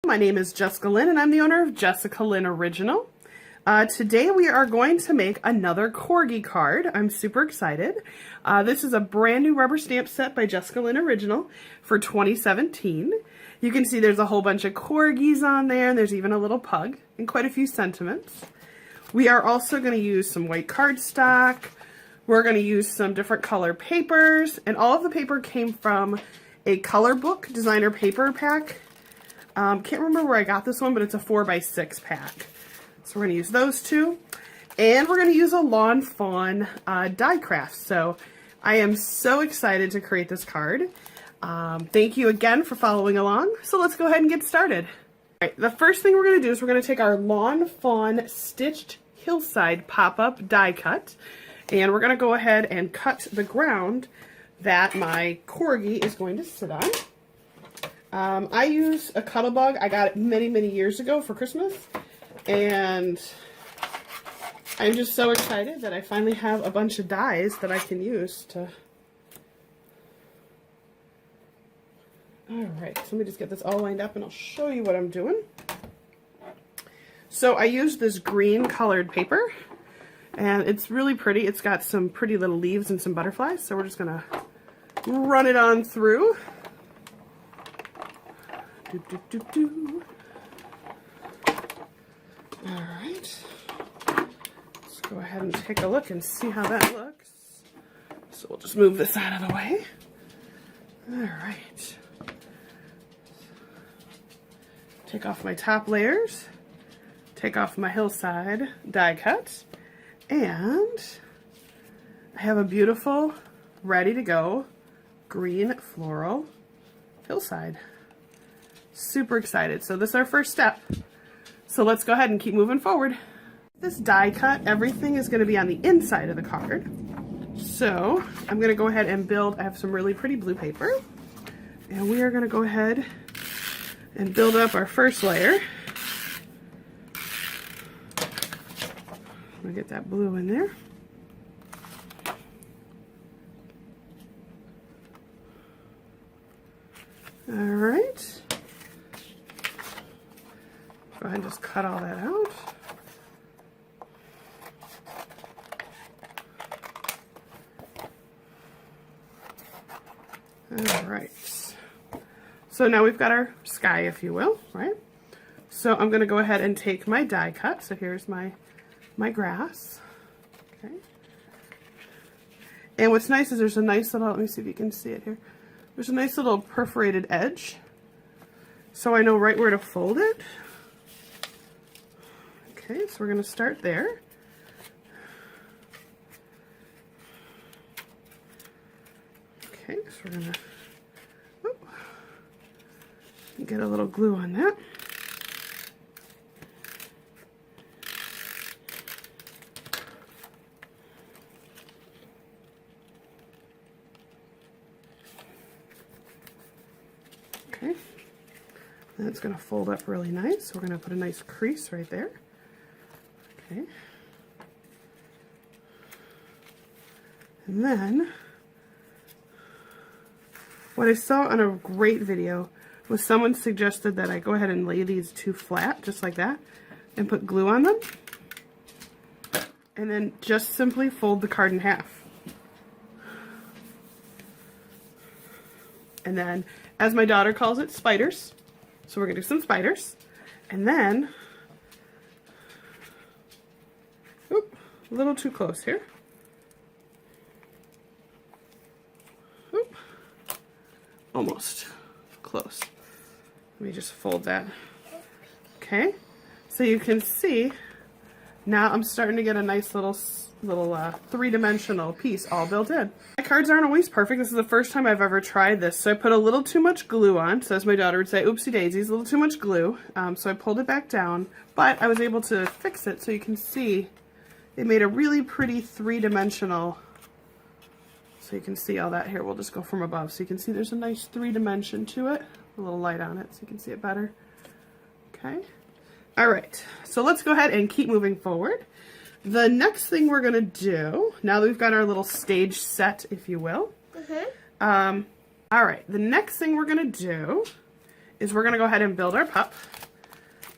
My name is Jessica Lynn and I'm the owner of Jessica Lynn Original. Today we are going to make another Corgi card. I'm super excited. This is a brand new rubber stamp set by Jessica Lynn Original for 2017. You can see there's a whole bunch of corgis on there, and there's even a little pug and quite a few sentiments. We are also going to use some white cardstock. We're going to use some different color papers, and all of the paper came from a color book designer paper pack. Can't remember where I got this one, but it's a 4x6 pack. So we're going to use those two. And we're going to use a lawn fawn die craft. So I am so excited to create this card. Thank you again for following along. So let's go ahead and get started. All right, the first thing we're going to do is we're going to take our lawn fawn stitched hillside pop-up die cut. And we're going to go ahead and cut the ground that my Corgi is going to sit on. I use a Cuttlebug. I got it many, many years ago for Christmas, and I'm just so excited that I finally have a bunch of dies that I can use to... Alright, so let me just get this all lined up and I'll show you what I'm doing. So I used this green colored paper, and it's really pretty. It's got some pretty little leaves and some butterflies, so we're just going to run it on through. Alright, let's go ahead and take a look and see how that looks. So we'll just move this out of the way. Alright, take off my top layers, take off my hillside die cut, and I have a beautiful, ready to go green floral hillside. Super excited. So this is our first step. So let's go ahead and keep moving forward. This die cut, everything is going to be on the inside of the card. So I'm going to go ahead and build, I have some really pretty blue paper, and we are going to go ahead and build up our first layer. I'm going to get that blue in there. All right. Go ahead and just cut all that out. All right. So now we've got our sky, if you will, right? So I'm going to go ahead and take my die cut. So here's my grass. Okay. And what's nice is there's a nice little, let me see if you can see it here. There's a nice little perforated edge, so I know right where to fold it. Okay, so we're going to start there. Okay, so we're going to get a little glue on that. Okay, and it's going to fold up really nice. So we're going to put a nice crease right there. Okay. And then, what I saw on a great video was someone suggested that I go ahead and lay these two flat, just like that, and put glue on them. And then just simply fold the card in half. And then, as my daughter calls it, spiders. So we're going to do some spiders. And then, oop, a little too close here. Oop, almost close. Let me just fold that. Okay, so you can see now I'm starting to get a nice little three-dimensional piece all built in. My cards aren't always perfect. This is the first time I've ever tried this, so I put a little too much glue on. So as my daughter would say, oopsie daisies, a little too much glue. So I pulled it back down, but I was able to fix it so you can see it made a really pretty three-dimensional. So you can see all that here. We'll just go from above. So you can see there's a nice three-dimension to it. A little light on it so you can see it better. Okay. All right. So let's go ahead and keep moving forward. The next thing we're going to do, now that we've got our little stage set, if you will. All right. The next thing we're going to do is we're going to go ahead and build our pup.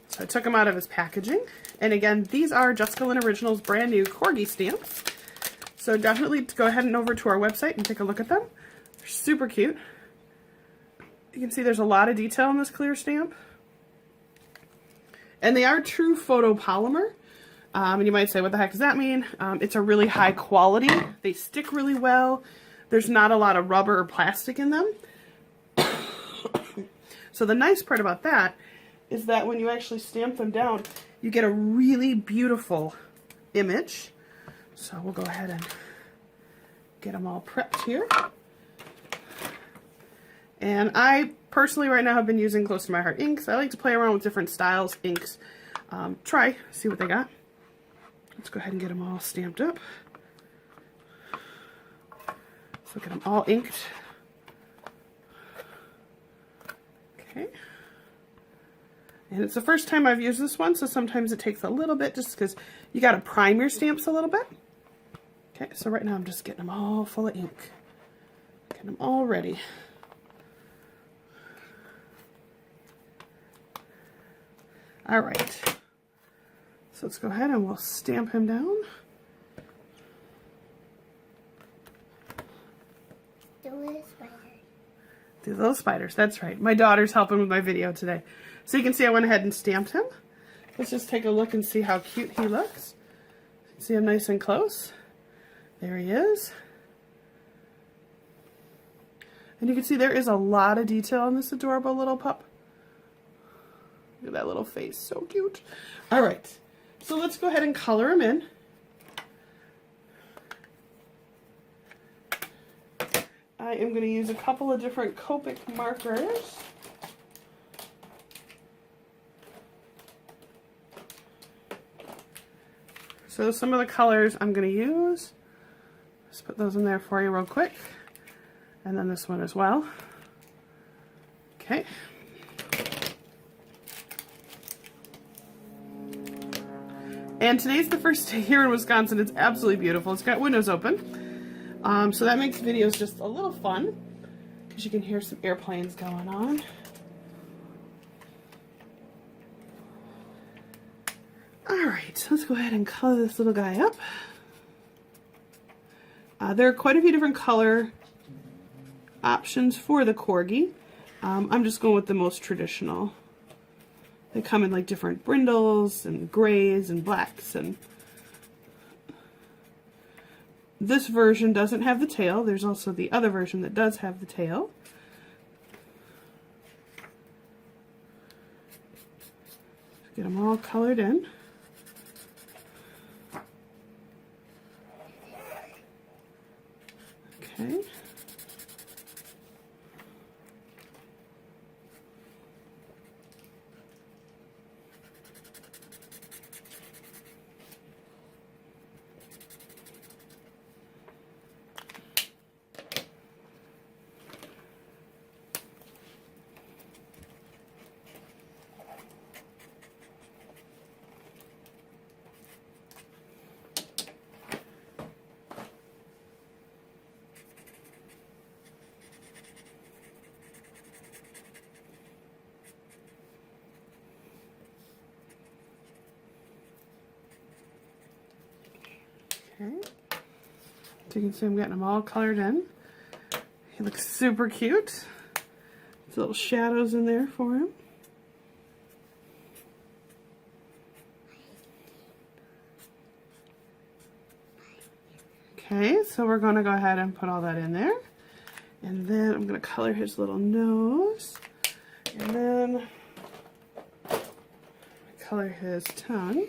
So I took him out of his packaging. And again, these are Jessica Lynn Originals brand new Corgi stamps. So definitely go ahead and over to our website and take a look at them. They're super cute. You can see there's a lot of detail in this clear stamp. And they are true photopolymer. And you might say, what the heck does that mean? It's a really high quality. They stick really well. There's not a lot of rubber or plastic in them. So the nice part about that is that when you actually stamp them down, you get a really beautiful image. So we'll go ahead and get them all prepped here. And I personally right now have been using Close to My Heart inks. I like to play around with different styles, inks. See what they got. Let's go ahead and get them all stamped up. Let's look at them all inked. Okay. And it's the first time I've used this one, so sometimes it takes a little bit just because you got to prime your stamps a little bit. Okay, so right now I'm just getting them all full of ink. Getting them all ready. All right. So let's go ahead and we'll stamp him down. Do those spiders, that's right. My daughter's helping with my video today. So you can see I went ahead and stamped him. Let's just take a look and see how cute he looks. See him nice and close. There he is. And you can see there is a lot of detail on this adorable little pup. Look at that little face, so cute. All right, so let's go ahead and color him in. I am going to use a couple of different Copic markers. So some of the colors I'm going to use, just put those in there for you real quick. And then this one as well. Okay. And today's the first day here in Wisconsin. It's absolutely beautiful. It's got windows open. So that makes videos just a little fun because you can hear some airplanes going on. Alright, let's go ahead and color this little guy up. There are quite a few different color options for the Corgi. I'm just going with the most traditional. They come in like different brindles and grays and blacks, and this version doesn't have the tail. There's also the other version that does have the tail. Get them all colored in. Okay. Okay, so you can see I'm getting them all colored in. He looks super cute. There's little shadows in there for him. Okay, so we're going to go ahead and put all that in there. And then I'm going to color his little nose. And then color his tongue.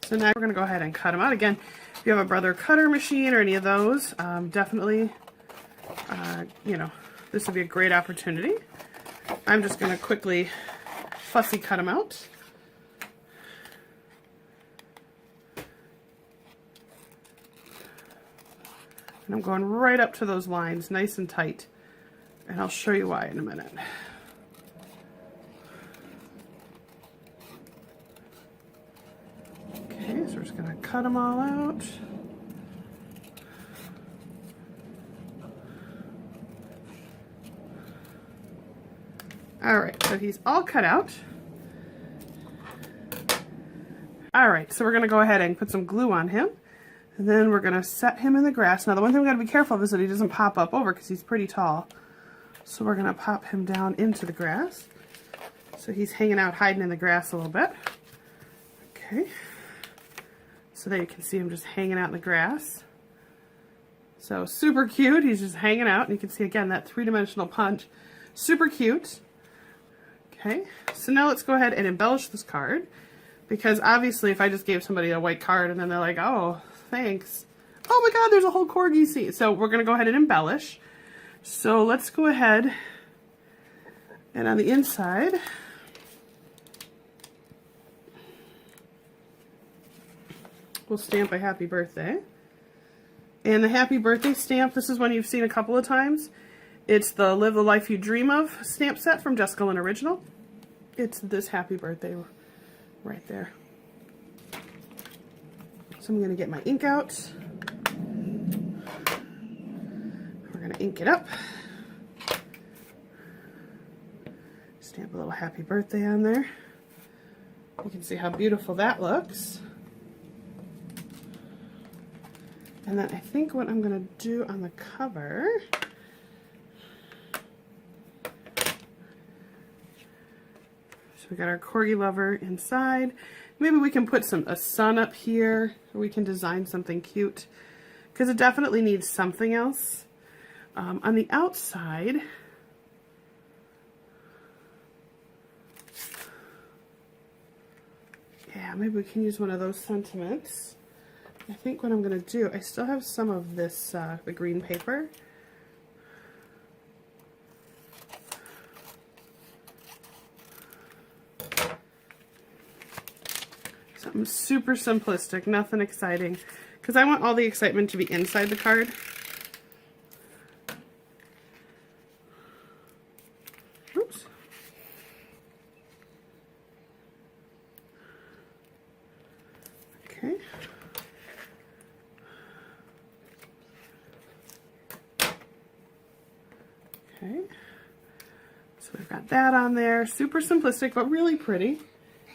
So now we're going to go ahead and cut them out. Again, if you have a Brother cutter machine or any of those, definitely, you know, this would be a great opportunity. I'm just going to quickly fussy cut them out. And I'm going right up to those lines, nice and tight. And I'll show you why in a minute. Okay, so we're just going to cut them all out. All right, so he's all cut out. All right, so we're gonna go ahead and put some glue on him, and then we're gonna set him in the grass. Now the one thing we gotta be careful of is that he doesn't pop up over because he's pretty tall. So we're gonna pop him down into the grass. So he's hanging out, hiding in the grass a little bit. Okay. So there you can see him just hanging out in the grass. So super cute. He's just hanging out, and you can see again that three-dimensional punch. Super cute. Okay. So now let's go ahead and embellish this card, because obviously if I just gave somebody a white card and then they're like, oh, thanks. Oh my God, there's a whole Corgi scene. So we're gonna go ahead and embellish. So let's go ahead and on the inside, we'll stamp a happy birthday. And the happy birthday stamp, this is one you've seen a couple of times. It's the Live the Life You Dream Of stamp set from Jessica Lynn Original. It's this happy birthday right there. So I'm going to get my ink out. We're going to ink it up. Stamp a little happy birthday on there. You can see how beautiful that looks. And then I think what I'm going to do on the cover, so we got our Corgi lover inside. Maybe we can put a sun up here, or we can design something cute, because it definitely needs something else. On the outside, yeah, maybe we can use one of those sentiments. I think what I'm going to do, I still have some of this, the green paper. Something super simplistic, nothing exciting, because I want all the excitement to be inside the card. Oops. Okay. Okay, so we've got that on there, super simplistic but really pretty.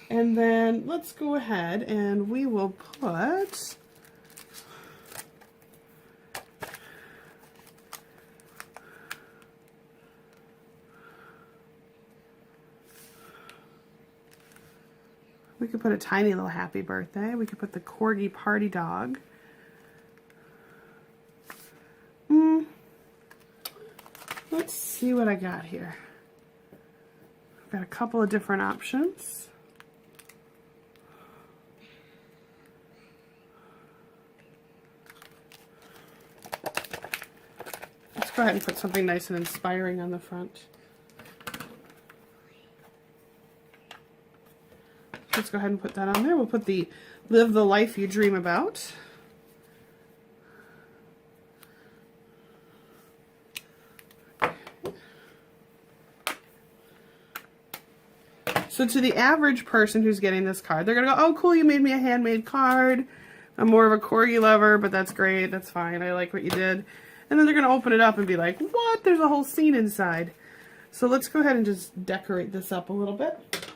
And then let's go ahead and we will put a tiny little happy birthday. We could put the Corgi party dog. Let's see what I got here. I've got a couple of different options. Let's go ahead and put something nice and inspiring on the front. Let's go ahead and put that on there. We'll put the Live the Life You Dream About. So to the average person who's getting this card, they're going to go, oh, cool, you made me a handmade card. I'm more of a Corgi lover, but that's great. That's fine. I like what you did. And then they're going to open it up and be like, what? There's a whole scene inside. So let's go ahead and just decorate this up a little bit.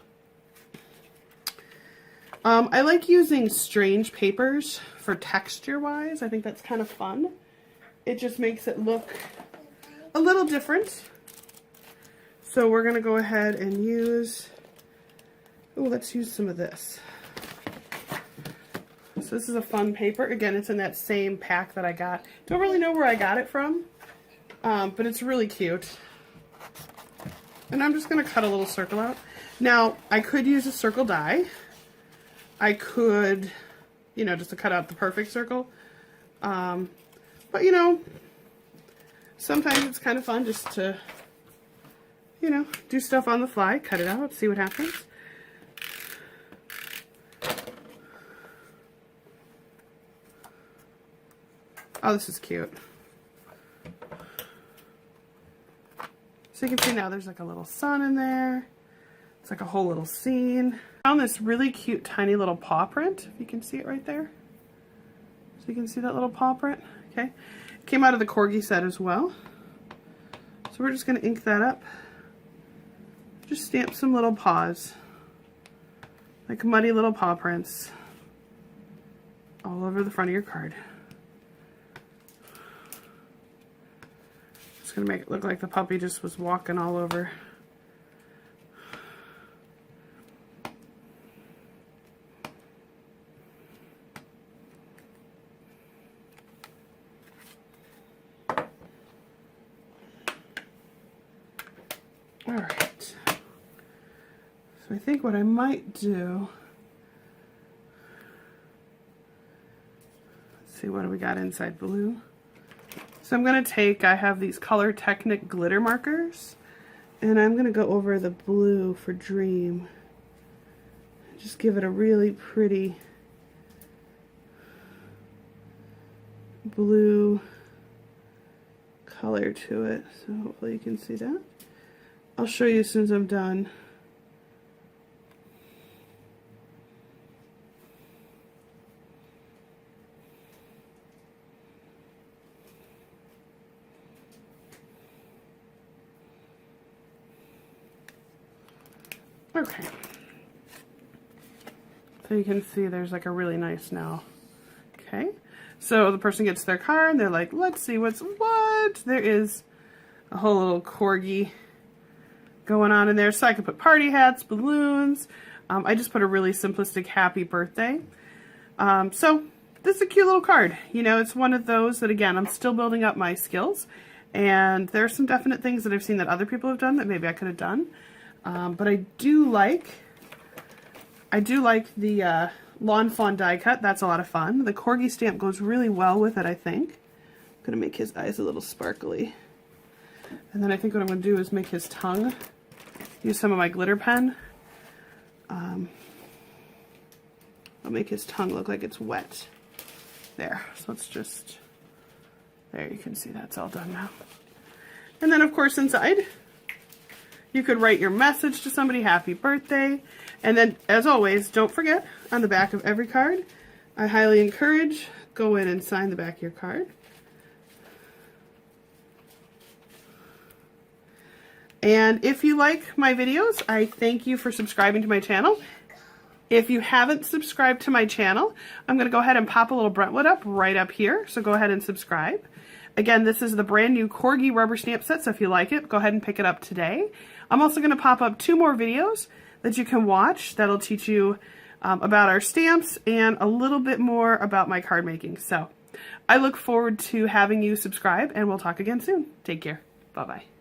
I like using strange papers for texture-wise. I think that's kind of fun. It just makes it look a little different. So we're going to go ahead and use, oh, let's use some of this. So this is a fun paper. Again, it's in that same pack that I got. Don't really know where I got it from, but it's really cute. And I'm just going to cut a little circle out. Now, I could use a circle die. I could, you know, just to cut out the perfect circle. But, you know, sometimes it's kind of fun just to, you know, do stuff on the fly, cut it out, see what happens. Oh, this is cute. So you can see now there's like a little sun in there. It's like a whole little scene. I found this really cute tiny little paw print, if you can see it right there. So you can see that little paw print, okay? It came out of the Corgi set as well. So we're just gonna ink that up just stamp some little paws, like muddy little paw prints, all over the front of your card. Just gonna make it look like the puppy just was walking all over. All right, so I think what I might do, let's see, what do we got inside blue? So I'm going to take, I have these Color Technic glitter markers, and I'm going to go over the blue for Dream. Just give it a really pretty blue color to it, so hopefully you can see that. I'll show you as soon as I'm done. Okay. So you can see there's like a really nice now. Okay. So the person gets their card and they're like, let's see what? There is a whole little corgi going on in there. So I could put party hats, balloons. I just put a really simplistic happy birthday. So this is a cute little card. You know, it's one of those that, again, I'm still building up my skills. And there are some definite things that I've seen that other people have done that maybe I could have done. But I do like the Lawn Fawn die cut. That's a lot of fun. The Corgi stamp goes really well with it, I think. I'm going to make his eyes a little sparkly. And then I think what I'm going to do is make his tongue, use some of my glitter pen. I'll make his tongue look like it's wet. There. So let's just, there, you can see that's all done now. And then of course inside, you could write your message to somebody, happy birthday. And then, as always, don't forget, on the back of every card, I highly encourage, go in and sign the back of your card. And if you like my videos, I thank you for subscribing to my channel. If you haven't subscribed to my channel, I'm going to go ahead and pop a little Brentwood up right up here. So go ahead and subscribe. Again, this is the brand new Corgi rubber stamp set, so if you like it, go ahead and pick it up today. I'm also going to pop up 2 more videos that you can watch that'll teach you about our stamps and a little bit more about my card making. So I look forward to having you subscribe, and we'll talk again soon. Take care. Bye-bye.